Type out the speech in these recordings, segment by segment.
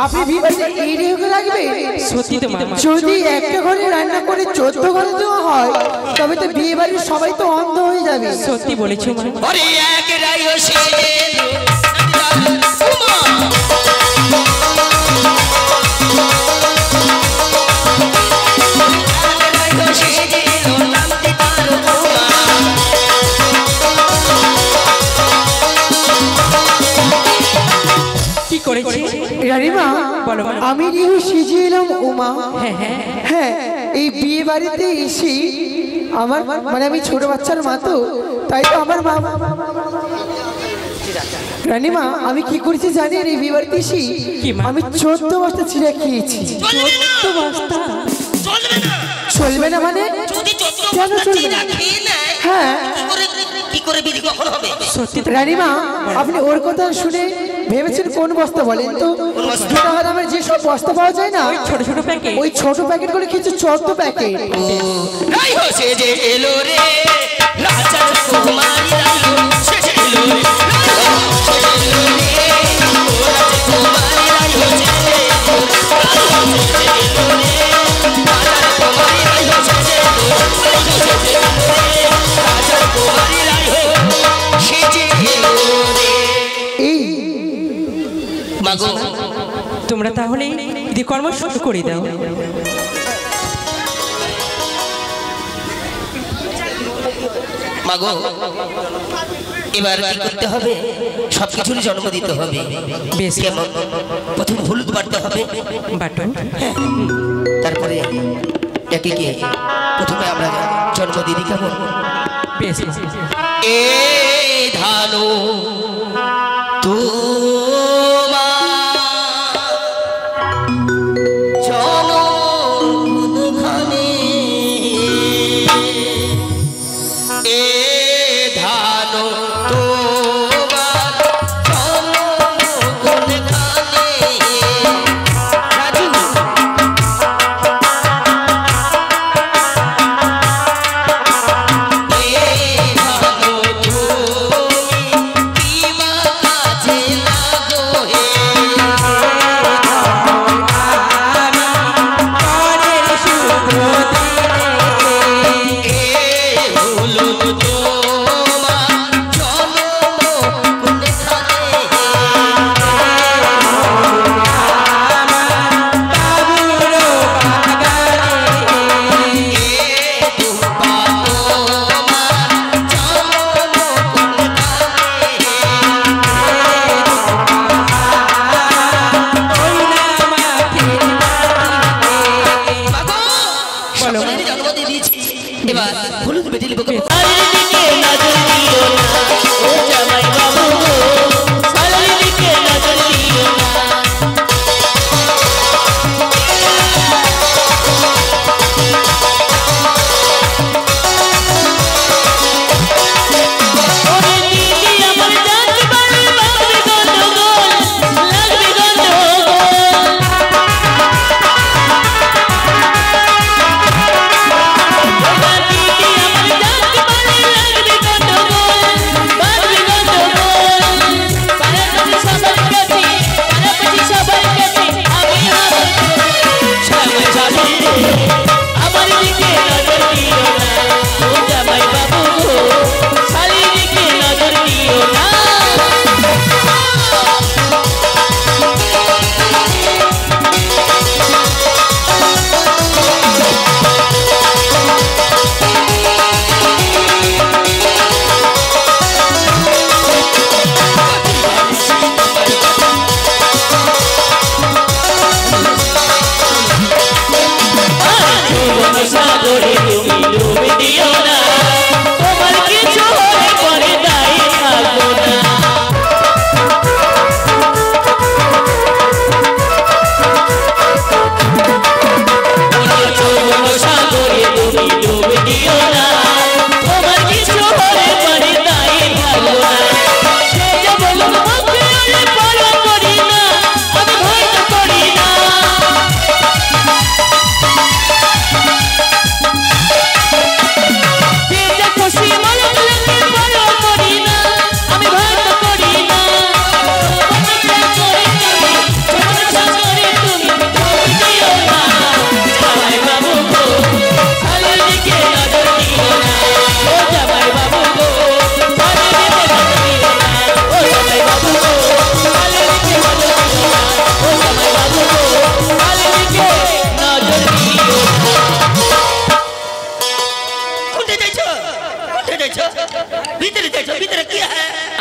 আপনি বিবাহে এই রেগে লাগবে? সত্যি তো মা, যদি একটা ঘরে রান্না করে 14 ঘরে দেওয়া হয় তবে তো বিয়ে বাড়ির সবাই তো অন্ধ হয়ে যাবে। সত্যি বলেছো মা। ওরে এক রাইও সেজে রানীমা, আমি রিহু সেজেলাম উমা। হ্যাঁ, এই বিয়ে বাড়িতে এসে আমার মানে আমি ছোট বাচ্চার মা, তো তাই তো আমার মা। রানীমা, আমি কি করেছি জানেন? এই বিয়ে বাড়িতে এসে আমি 14 বস্তা চিড়া খেয়েছি। 14 বস্তা? চলবে না মানে? কেন চলবে না? হ্যাঁ, কি করে বিধি কখন হবে? সত্যি রানীমা, আপনি ওর কথা শুনে ভেবেছেন কোন বস্তা বলেন তো? 2 টাকা দামের যে সব বস্তা পাওয়া যায় না, ছোট ছোট প্যাকেট, ওই ছোট প্যাকেট করে কিছু 14 প্যাকেট। রাই হোসে যে এলো রে রাজা কুমারী রাইও সেজে এলো রে তোমরা তাহলে কর্ম শুরু করে দাও। মাগো, এবার কি করতে হবে? সবকিছুরই জন্ম দিতে হবে। বেশ, কেমন? প্রথমে হলুদ বাটতে হবে, বাটন। তারপরে একে কে প্রথমে আমরা জন্ম দিদি। কেমন? বেশ। এ ধানো তো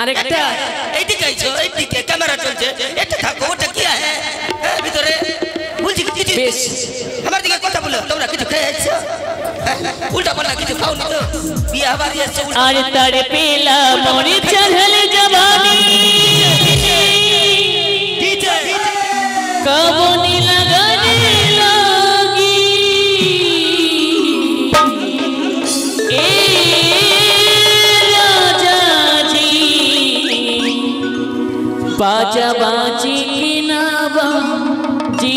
আরেকটা এইদিকে আইছো এইদিকে ক্যামেরা চলছে এটা থাকো ওটা কি আছে ভিতরে বলছি কিছু বেশ আমার দিকে কথা বলো তোমরা কিছু খেয়েছো উল্টা পাল্টা কিছু খাওনি তো বিয়ে হবার এসছে अरे तारे पेला मोरी चढ़ल जवानी कबो नी लगने लगी ए राजा जी बाजा बाजी की नावा जी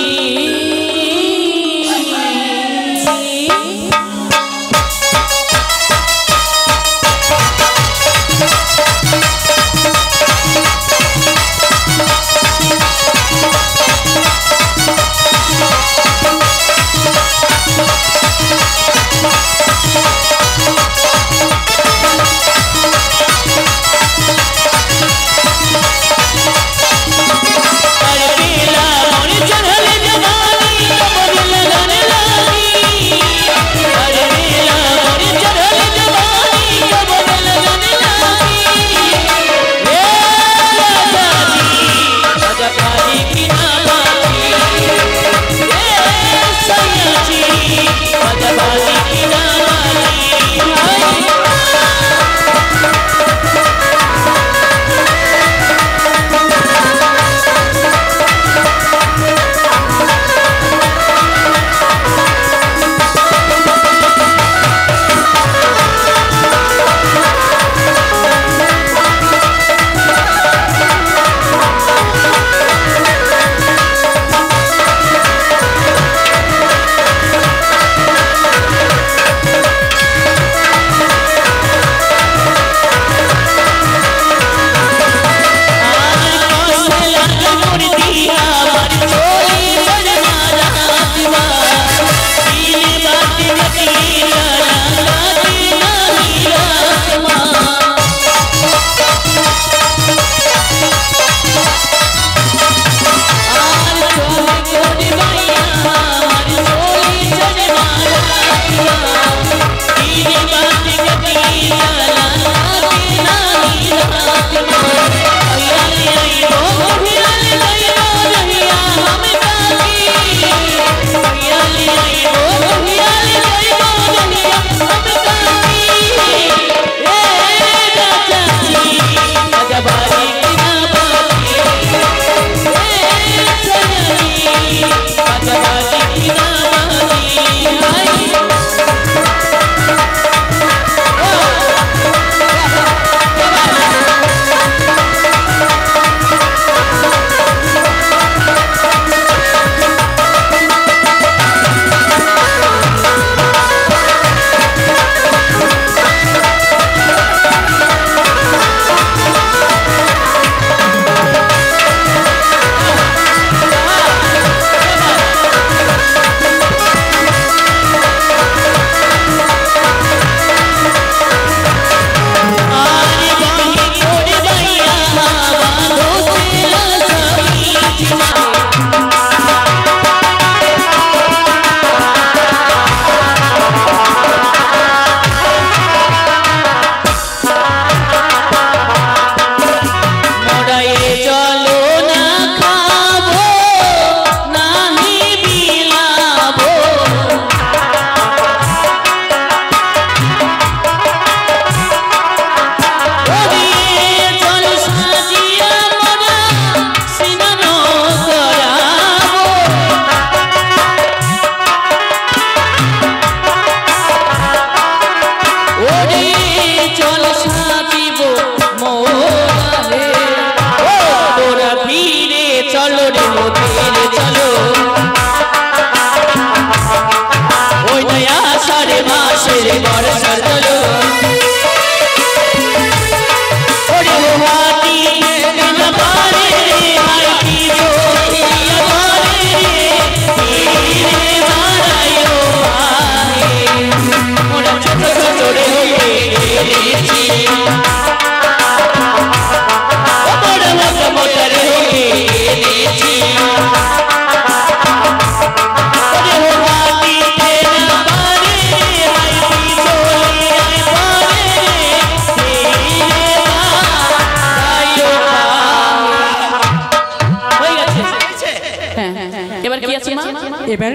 এবার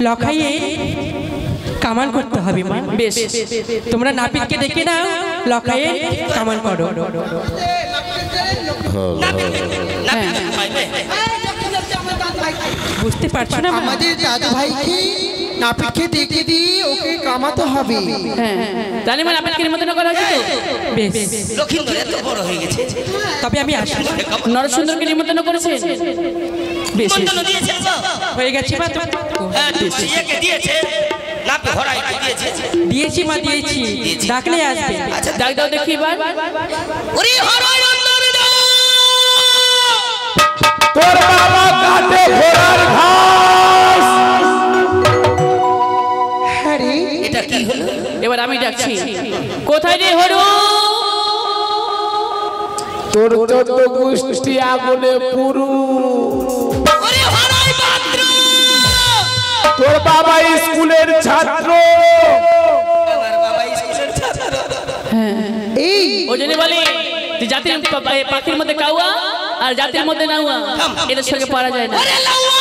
লখাইয়ে কামান করতে হবে মা। বেশ, তোমরা নাপিতকে ডেকে নাও, লখাইয়ে কামান করো। বুঝতে পারছো না মা? আমাদের দাদু ভাইকে নাপিতকে ডেকে দিয়ে ওকে কামাতে হবে। জানি মানে আপনাকে নিমন্ত্রণ করা হয়েছে তো? বেশ, লক্ষিন্দর এত বড় হয়ে গেছে, তবে আমি আসি। নরসুন্দরকে নিমন্ত্রণ করেছেন? বেশ, নিমন্ত্রণ দিয়েছে তো? হয়ে গেছে মা। হ্যাঁ, ইয়েকে দিয়েছে না, ঘোড়াইকে দিয়েছে। দিয়েছি মা, দিয়েছি, ডাকলে আসবে। আচ্ছা ডাক দাও দেখি এবার। ওরে হরাই নন্দন দাও, তোর বাবা কাটে ঘোড়ার ঘাস। হ্যাঁ রে, এটা কি হলো? এবার আমি ডাকছি, কোথায় রে হরু? তোর যত গোষ্ঠী আগুনে পুরু। ওরে হরাই পাত্র, তোর বাবা স্কুলের ছাত্র। আমার বাবা স্কুলের ছাত্র। এই ওই জন্য বলি তুই জাতির পাখির মধ্যে কাউয়া আর জাতির মধ্যে নাউয়া, এদের সঙ্গে পারা যায় না। ওরে লাউয়া,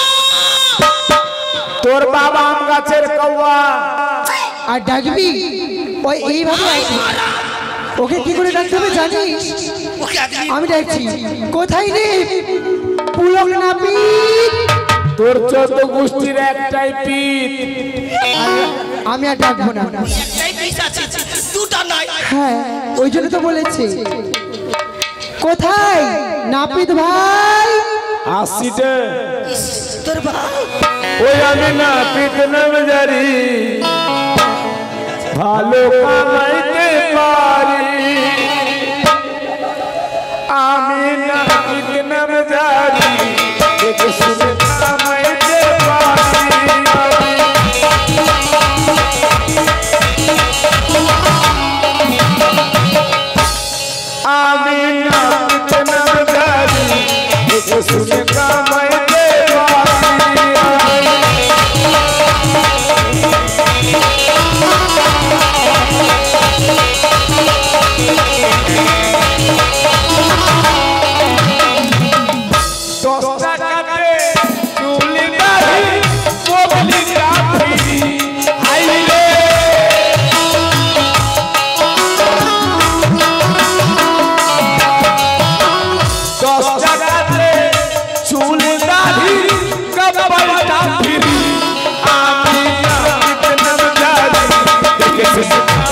তোর বাবা আম গাছের কৌয়া। আর ডাকবি ওই এইভাবে আসবে। ওকে কি করে ডাকতে হবে জানিস? ওকে আজকে আমি ডাকছি, কোথায় রে পুলক নাপিত? তোর যত গোষ্ঠীর একটাই পিঠ। আমি আর ডাকবো না। একটাই পিস আছে, দুটো নয়। হ্যাঁ, ওই জন্য তো বলেছি। কোথায় নাপিত ভাই? আসিতে তোর ভাই ওই আমি না পিঠ নাম জারি, ভালো কামাইতে পারি। আমি না পিঠ নাম জারি, দেখে শুনে কামাইতে পারি। আমি না পিঠ নাম জারি, দেখে শুনে কামাইতে পারি। দশটা কাটে চুলি দাড়ি বদলি কাঠি। হাই রে দশটা কাটে চুলি দাড়ি কপাল কাঠি। আমি নাপিত নাম জানি, দেখে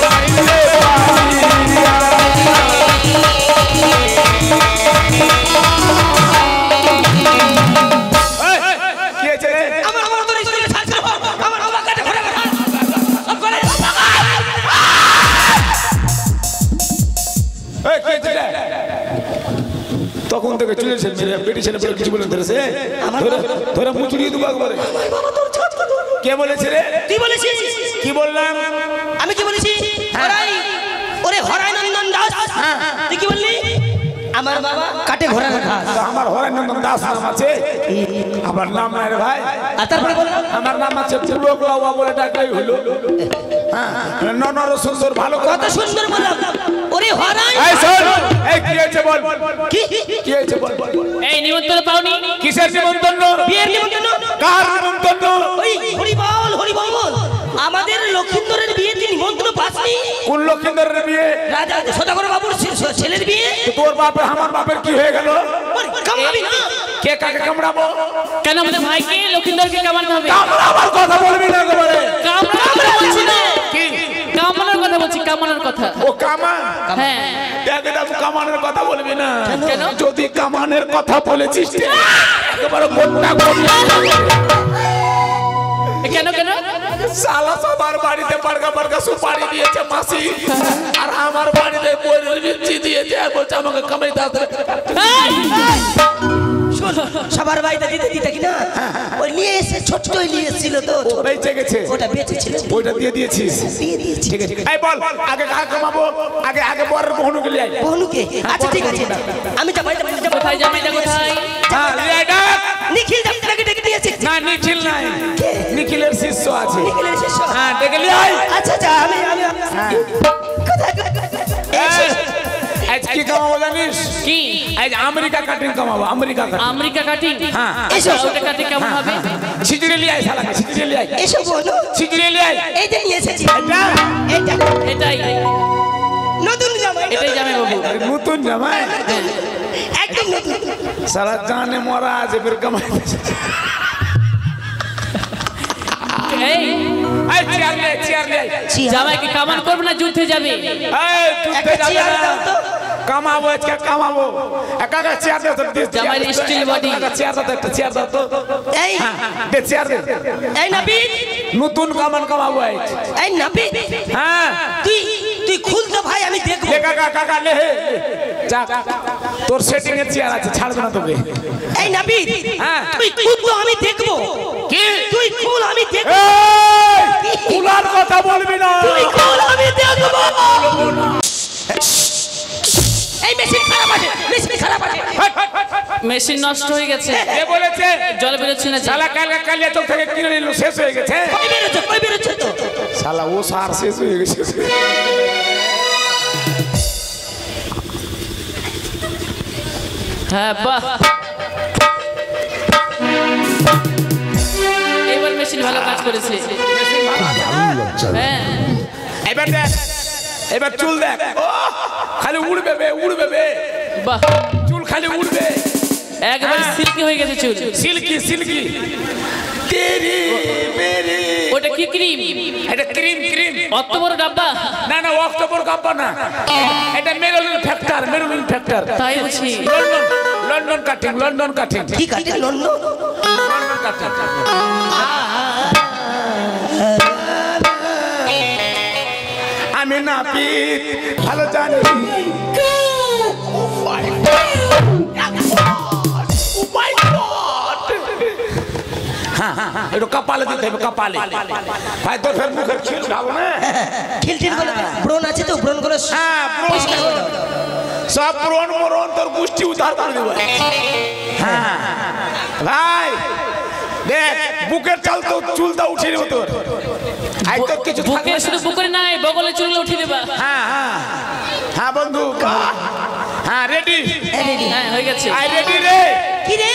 কামাইতে পারি। কি হয়েছে রে? আমার তোর স্কুলের ছাত্র, আমার বাবা কাটে ঘোড়া ঘাস করে। এই, কি হয়েছে রে? তখন থেকে চুলের ছেলে বেটি ছেলে বলে কিছু বলে ধরেছে, ধরে মুচড়িয়ে দেবো একবারে। কে বলেছে রে? তুই বলেছিস? কি বললাম? আমি কি বলেছি? হরাই, ওরে হরাই নন্দন দাস। তুই কি বললি? আমার বাবা কাটে ঘোড়া ঘাস। তা আমার হরেন্দ্র দাস নাম আছে, আমার নাম নাই রে ভাই। আর তারপরে বললাম আমার নাম আছে পুলক লাউয়া বলে ডাকলেই হলো। হ্যাঁ, নর সুন্দর ভালো কত সুন্দর বললাম। ওরে হরাই, এই শোন, এই কি হয়েছে বল। কি কি হয়েছে বল। এই নিমন্ত্রণ পাওনি? কিসের নিমন্ত্রণ? বিয়ের নিমন্ত্রণ? কার নিমন্ত্রণ? ওই হরি বল, আমাদের লক্ষিন্দরের বিয়েতে নিমন্ত্রণ পাসনি? কোন লক্ষিন্দরের বিয়ে? রাজা সদাগর বাবুর ছেলের বিয়ে। তোর বাপের আমার বাপের কি হয়ে গেল? কামড়াবি না? কে কাকে কামড়াবো? কেন আমাদের ভাইকে লক্ষিন্দরকে কামাতে হবে? কামড়াবার কথা বলবি না একেবারে। কামড়ানোর বলছি না, কি? কামানোর কথা বলছি, কামানোর কথা। ও কামা? হ্যাঁ, একদম কামানের কথা বলবি না। কেন? যদি কামানের কথা বলেছিস একেবারে গোটা কেন কেন? সালা সবার বাড়িতে পাড়কা পাড়কা সুপারি দিয়েছে মাসি, আর আমার বাড়িতে বইয়ের বিচি দিয়েছে, আর বলছে আমাকে কামাইতে আসতে। শোন, সবার বাড়িতে দিতে কিনা ওই নিয়ে এসে ছোট্টই নিয়ে এসেছিল তো, বেঁচে গেছে, ওটা বেঁচেছিল, ওইটা দিয়ে দিয়েছিস। দিয়ে দিয়েছি। ঠিক আছে, এই বল আগে কাকে কামাবো? আগে বরের বহুনুকে লিয়ে আয়। বহুনুকে? আচ্ছা ঠিক আছে, আমি যাবো। কোথায় যাবি না কোথায়? হ্যাঁ, লিয়ে আয় ডাক। নিখিল যাত্রাকে ডেকে দিয়েছে। না, নিখিল নাই, নিখিলের শিষ্য আছে। নিখিলের শিষ্য? হ্যাঁ, ডেকে লিয়ে আয়। আচ্ছা আমি এই আজ কি কামাবো জানিস? কি? আজ আমেরিকা কাটিং কামাবো, আমেরিকা কাটিং। America cutting? হ্যাঁ। এসো, ওটা কাটিং কেমন হবে? ছিজড়ে লিয়ে আয় শালাকে, ছিজড়ে লিয়ে আয়। এসো বলো। ছিজড়ে লিয়ে আয়। এই যে নিয়ে এসেছি। এটা এটাই নতুন জামাই। এটাই জামাই বাবু। নতুন জামাই, একদম নতুন। সারা জানে মরা আছে ফির কামাই। এই আয় চেয়ার লে, চেয়ার লে। জামাইকে কামান করবে না যুদ্ধে যাবে? এই যুদ্ধে যাবে না, কামাবো আজকে কামাবো। একা একা চেয়ার দাও তো, জামাইয়ের স্টিল বডি। একা চেয়ার দাও তো, একটা চেয়ার দাও তো। এই দে চেয়ার দে। এই নাবিদ, নতুন কামান কামাবো আজ। এই নাবিদ, হ্যাঁ তুই তুই খুল তো ভাই, আমি দেখবো। লে কাকা, কাকা লে হে। যা, তোর সেটিং এর চেয়ার আছে, ছাড়বে না তোকে। এই নাবিদ, হ্যাঁ। তুই খুল তো, আমি দেখবো। কি? তুই খুল, আমি দেখবো। এই কুলার কথা বলবি না। তুই খুল, আমি দেখবো। এই মেশিন খারাপ আছে, মেশিন খারাপ আছে। মেশিন নষ্ট হয়ে গেছে। কে বলেছে? জল বেরোচ্ছে না যে। শালা কালকে কালিয়া চোখ থেকে কিনে নিল, শেষ হয়ে গেছে। কই বেরোচ্ছে তো? শালা ও সার শেষ হয়ে গেছে। হ্যাঁ, বাহ। এবার মেশিন ভালো কাজ করেছে। হ্যাঁ, এবার দেখ, এবার চুল দেখ, খালি উড়বে বে, উড়বে বে। বাহ, চুল খালি উড়বে, একবার সিল্কি হয়ে গেছে চুল। Silky silky. তেরি মেরি, ওটা কি ক্রিম? এটা ক্রিম, ক্রিম। অত বড় ডাব্বা? না না, অক্টোবর কাম্পা না, এটা মেরুলিন ফ্যাক্টর, মেরুলিন ফ্যাক্টর। তাই বুঝি। London, London cutting, London cutting, কি কাটে লন্ডন? London cutting. আমি না পিত ভালো জানি। একটু কপালে দিতে হবে, কপালে। ভাই তোর ফের মুখের খিল খাবো না। খিলখিল করে ব্রণ আছে তো, ব্রণ করে হ্যাঁ, পরিষ্কার করে দাও। সব পুরন মরণ তোর গোষ্ঠী উদ্ধার করে দেবো। হ্যাঁ ভাই দেখ, বুকের চাল তো চুলটা উঠিয়ে দেবো তোর। আই তোর কিছু বুকে থাকবে না। শুধু বুকের নাই, বগলে চুলগুলো উঠিয়ে দেবা। হ্যাঁ হ্যাঁ হ্যাঁ বন্ধু, হ্যাঁ রেডি। হ্যাঁ, হয়ে গেছে। আই রেডি রে। কি রে?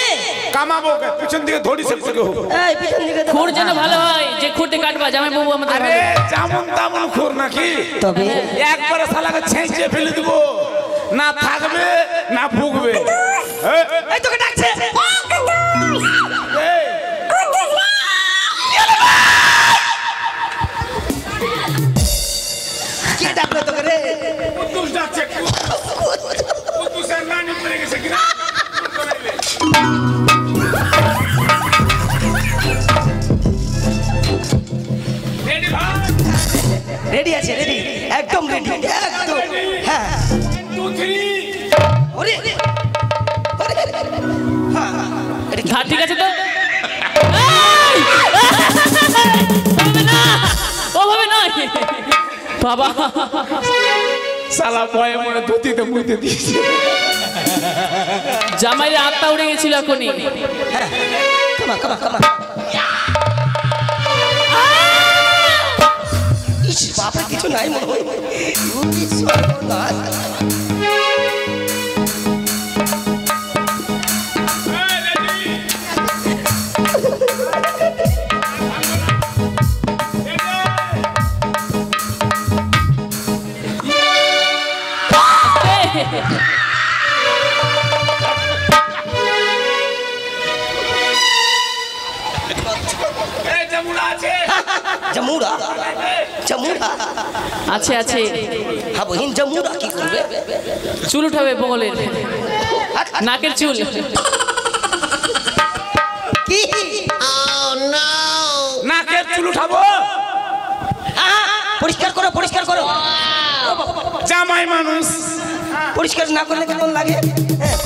কামাবো, পিছন দিকে ধরি সে থেকে হোক। এই পিছন দিকে দাও। খুর যেন ভালো হয়, যে খুঁড়তে কাটবা জামাই বাবু আমাদের আরে যেমন তেমন খুর নাকি, তবে একবারে শালাকে ছেঁচে ফেলে দিব, না থাকবে না ভুগবে। এই তোকে ডাকছে। এই, কি ডাকলো তোকে রে? কুদ্দুস ডাকছে, কুদ্দুসের নানি পড়ে গেছে কিনা। রেডি ভাই? রেডি আছে, রেডি, একদম রেডি, একদম। হ্যাঁ, 2 3। ওরে ওরে, হ্যাঁ, এটা কি? হ্যাঁ, ঠিক আছে তো। এই! ওভাবে না, ওভাবে নয়। বাবা, শালা ভয়ে মনে ধুতিতে মুইতে দিয়েছে। জামাইয়ের আত্মা উড়ে গেছিল এখনই। কামা কামা কামা। ইস, বাপের কিছু নাই মনে হয়। কি সর্বনাশ। এই জামুড়া আছে, জামুরা, জামুরা। আছে আছে, হ্যাঁ বহিন, জামুরা কি করবে? চুল উঠাবে বগলের, নাকের চুল। কি? নাকের চুল উঠাবো। পরিষ্কার করো, পরিষ্কার করো। জামাই মানুষ পরিষ্কার না করলে কেমন লাগে? হ্যাঁ,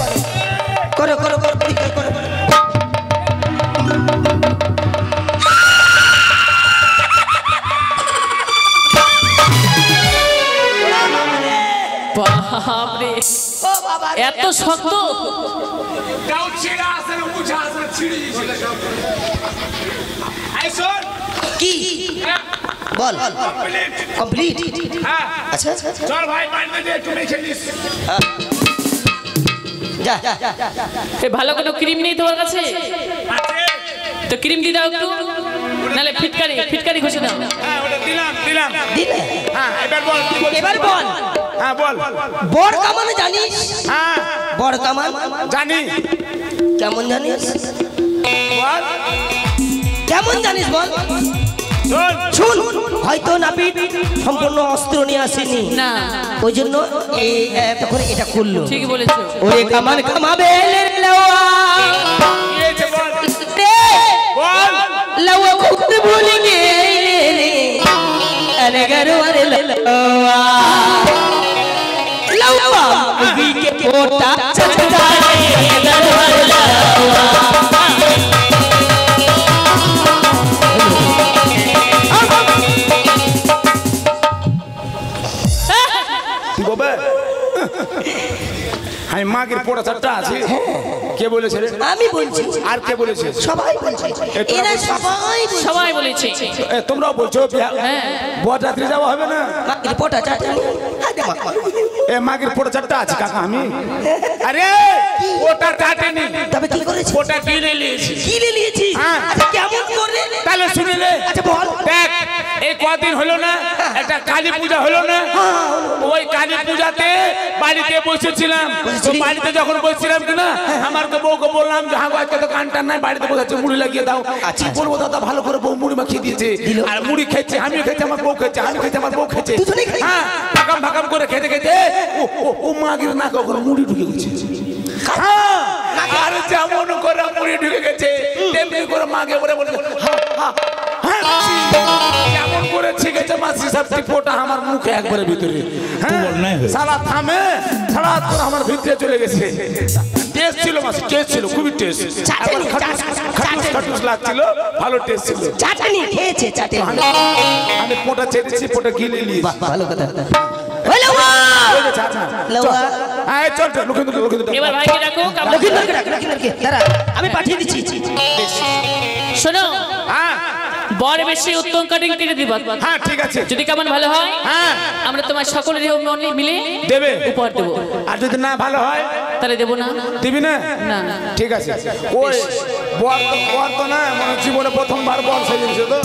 করো করো করো, পরিষ্কার করো। বাপরে, ও বাবা, এত শক্ত। গাউ ছিড়া আছে না, মুছা আছে না, ছিড়ে দিয়েছে সব। আই শোন, কি? বল কমপ্লিট হ্যাঁ আচ্ছা চল ভাই মারতে দে একটু মেখে নিস যা এ ভালো কোনো ক্রিম নেই তোমার কাছে? তো ক্রিম দি দাও একটু, নালে ফিটকারি ঘষে দাও। হ্যাঁ ওটা দিলাম দিলে হ্যাঁ এবার বল কি বলছিস? এবার বল হ্যাঁ বল বড় কামান জানিস? হ্যাঁ বড় কামান জানি কেমন জানিস? বল কেমন জানিস বল? শোন শুন হয়তো নাপিত সম্পূর্ণ অস্ত্র নিয়ে আসেনি, না ওই জন্য তখন এটা করলো। ঠিকই বলেছো। ওরে কামান কামাবে লেওয়া কি হয়েছে বল বল লেওয়া খুদ ভুলে গেলে আরে গরওয়ারে লেওয়া লেওয়া বিকে কোটা চচদারে গরওয়ারে লেওয়া বাবা আমি মাগের পোড়া চারটা আছে কে বলেছে রে? আমি বলছি আর কে বলেছে? সবাই বলছে এরা সবাই বলেছে। তোমরাও বলছো বর রাত্রি যাওয়া হবে না? রিপোর্টার চাটা এ মাগের পোড়া চারটা আছে কাকা আমি আরে ওটা টাটেনি তবে কি করেছিস? ওটা কিনে নিয়েছি। কিনে নিয়েছিস? হ্যাঁ। আচ্ছা কেমন করে? তাহলে শুনে নে। আচ্ছা বল। দেখ এই কদিন হলো না একটা কালী পূজা হলো না, ওই কালী পূজাতে বাড়িতে বসেছিলাম। তো বাড়িতে যখন বসছিলাম কিনা আমার তো বউকে বললাম যে হ্যাঁ আজকে তো কান টান নাই, বাড়িতে বসাচ্ছে মুড়ি লাগিয়ে দাও। আচ্ছা বলবো দাদা ভালো করে বউ মুড়ি মাখিয়ে দিয়েছে আর মুড়ি খেয়েছে, আমিও খেয়েছি, আমার বউ খেয়েছে, আমি খেয়েছি, আমার বউ খেয়েছে। দুজনেই খেয়েছে? হ্যাঁ ভাগাম ভাগাম করে খেতে খেতে ও মাগির না কখন মুড়ি ঢুকে গেছে। হ্যাঁ আর যেমন করে মুড়ি ঢুকে গেছে তেমনি করে মাকে বলে বলে যেমন করে ছিগেছে মাসি সবটি ফোটা আমার মুখে একবারে ভিতরে। সালা থামে সালা করে আমার ভিতরে চলে গেছে। টেস্ট ছিল মাসি, টেস্ট ছিল, খুবই টেস্ট, খাটুস লাগছিল, ভালো টেস্ট ছিল। চাটনি খেয়েছে চাটনি। আমি পোটা চেটেছি, পোটা গিলে নিয়েছি। ভালো কথা। হ্যালো লওয়া আয় চল চল লুকিয়ে এবার ভাইকে ডাকো, লক্ষিন্দরকে দাঁড়া আমি পাঠিয়ে দিচ্ছি। শোনো হ্যাঁ বর বেশি উত্তম কাটিং কেটে দিবা। হ্যাঁ ঠিক আছে। যদি কেমন ভালো হয় হ্যাঁ আমরা তোমার সকলের মিলে দেবে উপহার দেবো। আর যদি না ভালো হয় তাহলে দেবো না? দিবি না? না ঠিক আছে। ওই বর তো না মানে জীবনে প্রথমবার বর সেজেছে তো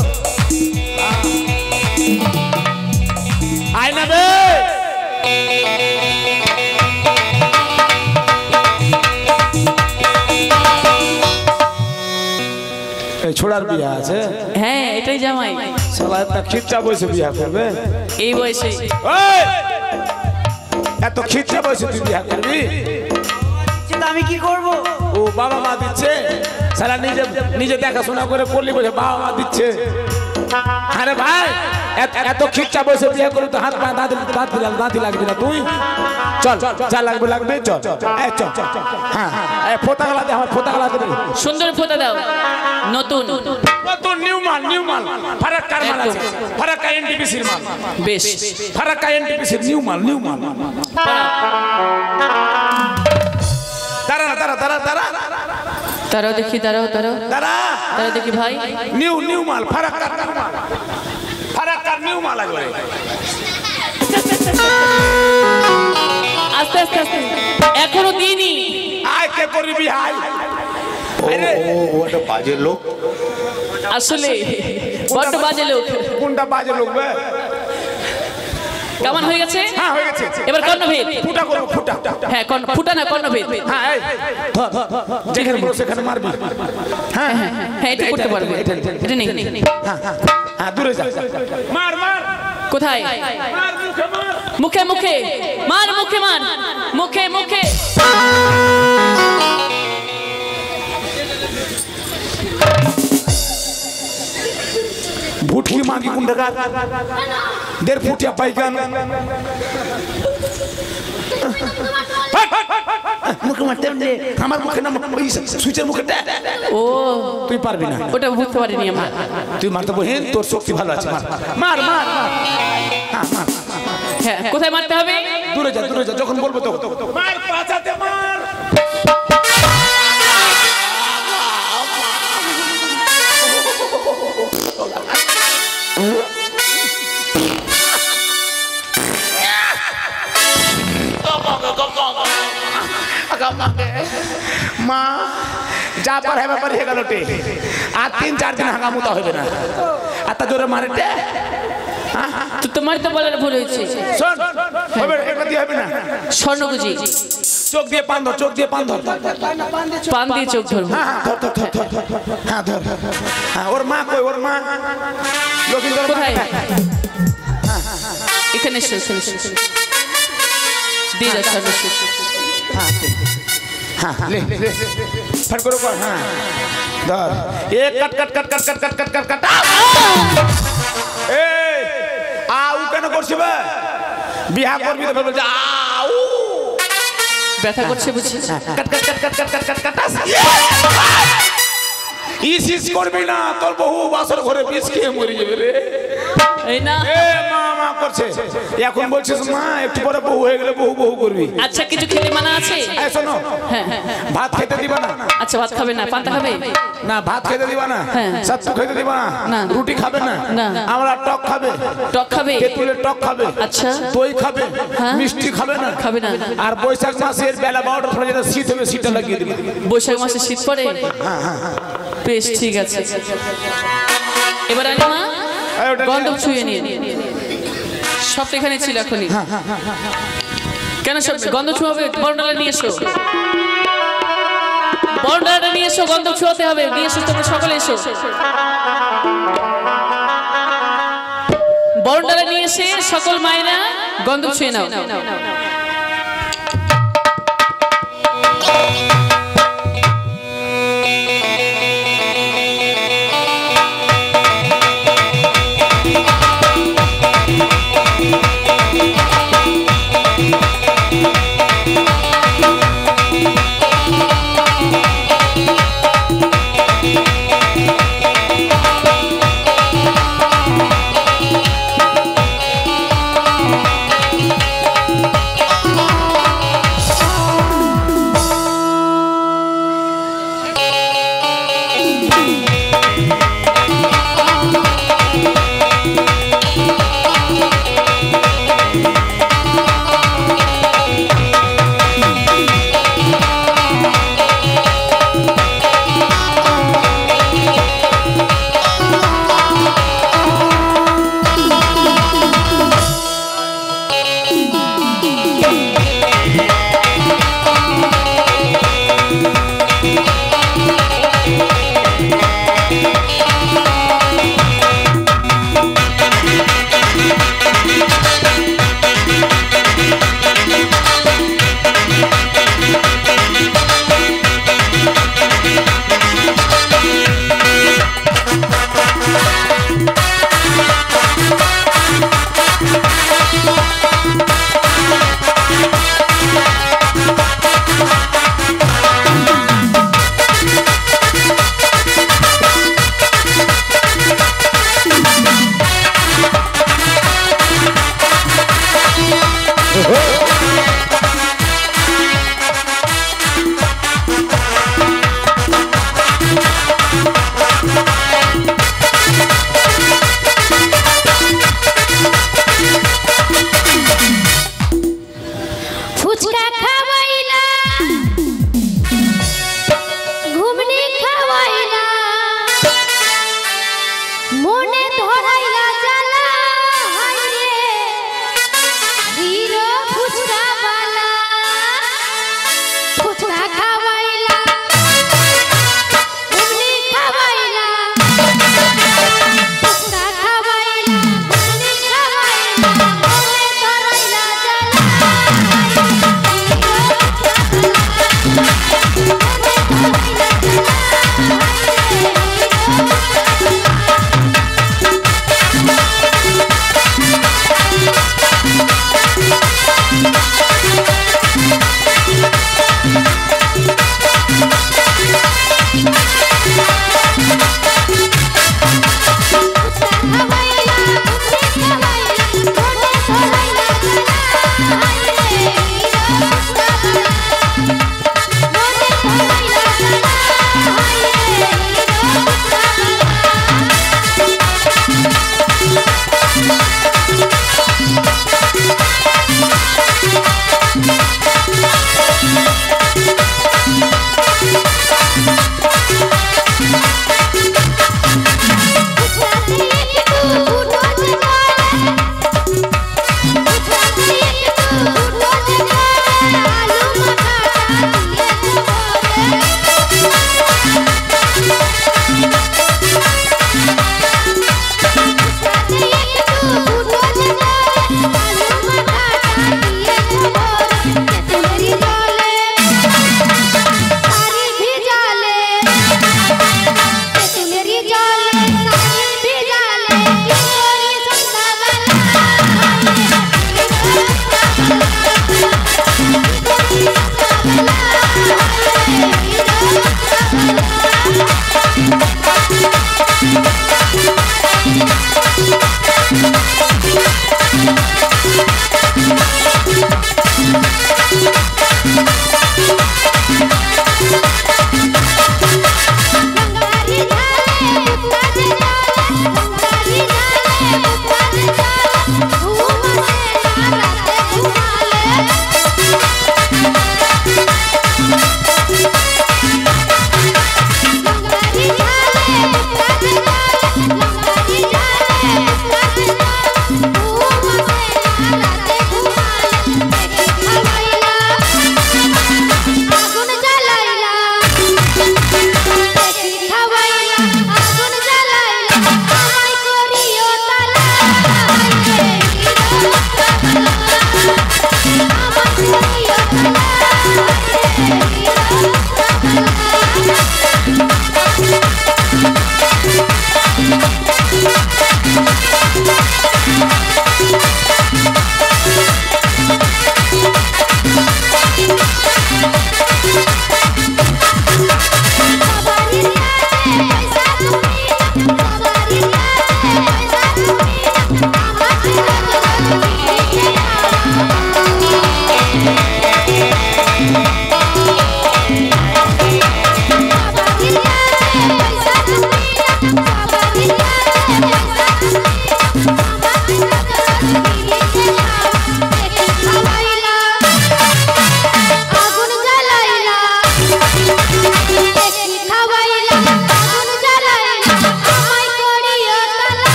আয় না বে। এই ছোড়ার বিয়ে আছে? হ্যাঁ এটাই জামাই। শালা একটা খিচ্চা বয়সে বিয়ে করবে? এই বয়সে ওই এত খিচ্চা বয়সে তুই বিয়ে করবি? আমি কি করব? ও বাবা মা দিচ্ছে, সারা নিজে দেখাশোনা করে করলি বলে বাবা মা দিচ্ছে। আরে ভাই এত খিচ্চা বসে বিয়ে করে তো হাত পা দাঁতি লাগবে না তুই? চল যা লাগবে চল চল। হ্যাঁ ফোতা গলা দে, আমার ফোতা গলা দে। সুন্দর ফোঁটা দাও, নতুন নিউ মাল ফারাক্কার মাল আছে, ফারাক্কা এনটিপিসির মাল। বেশ ফারাক্কা এনটিপিসির নিউ মাল। তারাও দেখি, তারাও দেখি ভাই। নিউ মাল ফারাক্কার নিউ মাল লাগবে। আস্তে এখনো দিইনি। আয় কে করবি হাই? ওটা বাজে লোক। আসলে বড্ড বাজে লোক। কোনটা বাজে লোক বে? কেমন হয়ে গেছে? হ্যাঁ হয়ে গেছে। এবার কর্ণভেদ ফুটা করো ফুটা। হ্যাঁ ফুটা না কর্ণভেদ। হ্যাঁ এই যেখানে বলো সেখানে মারবি। হ্যাঁ হ্যাঁ এটা করতে পারবে। এটা নেই। হ্যাঁ দূরে যা। মার কোথায়? মার মুখে মার, মুখে ভুটকি মাগি কোনটা? 1.5 ফুটিয়া পাইকান মুখে মারতে আমার মুখে না সুইচের মুখে। ও তুই পারবি না, ওটা বুঝতে পারিনি আমরা। তুই মারতে বহেন, তোর শক্তি ভালো আছে। মার হ্যাঁ কোথায় মারতে হবে? দূরে যা যখন বলবো তো মার, পাছাতে মার। মা যা পার হবে পার হয়ে গেল টে আর 3-4 দিন হাগা মুতা হবে না আর তা জোরে মারে টে তো তোমার তো বলার ভুল হয়েছে। শোন হবে এটা দিয়ে হবে না স্বর্ণগুজি চোখ দিয়ে পান ধর চোখ দিয়ে পান ধর পান দিয়ে চোখ ধরবো। হ্যাঁ ধর হ্যাঁ ওর মা কই ওর মা লক্ষ্মীন্দর কোথায়? এখানে এসো এখানে এসো দিয়ে দাও স্বর্ণগুজি। হ্যাঁ ले फट करो कर हां धर एक cut cut cut cut cut cut cut cut ए আউ কেন করছিস বিয়া করবি তো বলছে আউ ব্যথা করছে বুঝি? কট কট কট কট কট কট কট ইস করবি না তোর বহু বাসর ঘরে বিষ খেয়ে মরে যাবে রে। এই না এ মা করছে এখন বলছিস মা একটু পরে বহু হয়ে গেলে বহু বহু করবি। আচ্ছা কিছু খেতে মানা আছে? এই শোনো ভাত খেতে দিবা না। আচ্ছা ভাত খাবে না পান্তা খাবে না ভাত খেতে দিবা না সত্তু খেতে দিবা না রুটি খাবে না আমরা টক খাবে টক খাবে তেঁতুলের টক খাবে আচ্ছা দই খাবে মিষ্টি খাবে না খাবে না আর বৈশাখ মাসের বেলা 12টার পরে যেটা শীত হবে শীতটা লাগিয়ে দিবে। বৈশাখ মাসে শীত পড়ে বেশ ঠিক আছে এবার আনি মা গন্ধম ছুঁয়ে নিয়ে সব এখানে ছিল এখনই কেন সব গন্ধ ছুঁয়াবে বরণডালা নিয়ে এসো বরণডালাটা নিয়ে এসো গন্ধ ছুঁয়াতে হবে নিয়ে এসো তোমরা সকলে এসো বরণডালা নিয়ে এসে সকল মায়েরা গন্ধ ছুঁয়ে নাও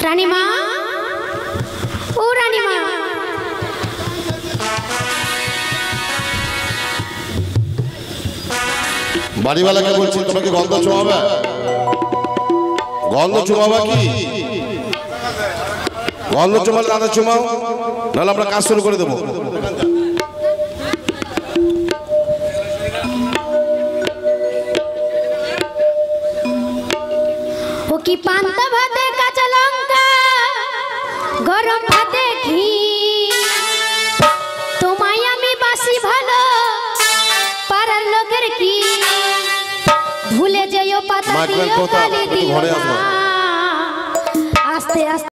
রানীমা, ও রানীমা, বাড়িওয়ালাকে বলছি তোমাকে গন্ধ চুমাবে, গন্ধ চুমাবা কি? গন্ধ চুমালে দাদা চুমাও, নাহলে আমরা কাজ শুরু করে দেবো। ও কি পান্তা ভাতে কাঁচা লঙ্কা, গরম ভাতে ঘি, তোমায় আমি বাসি ভালো, পাড়ার লোকের কি, ভুলে যেও পাতা দিও, কালি দিও না, আস্তে আস্তে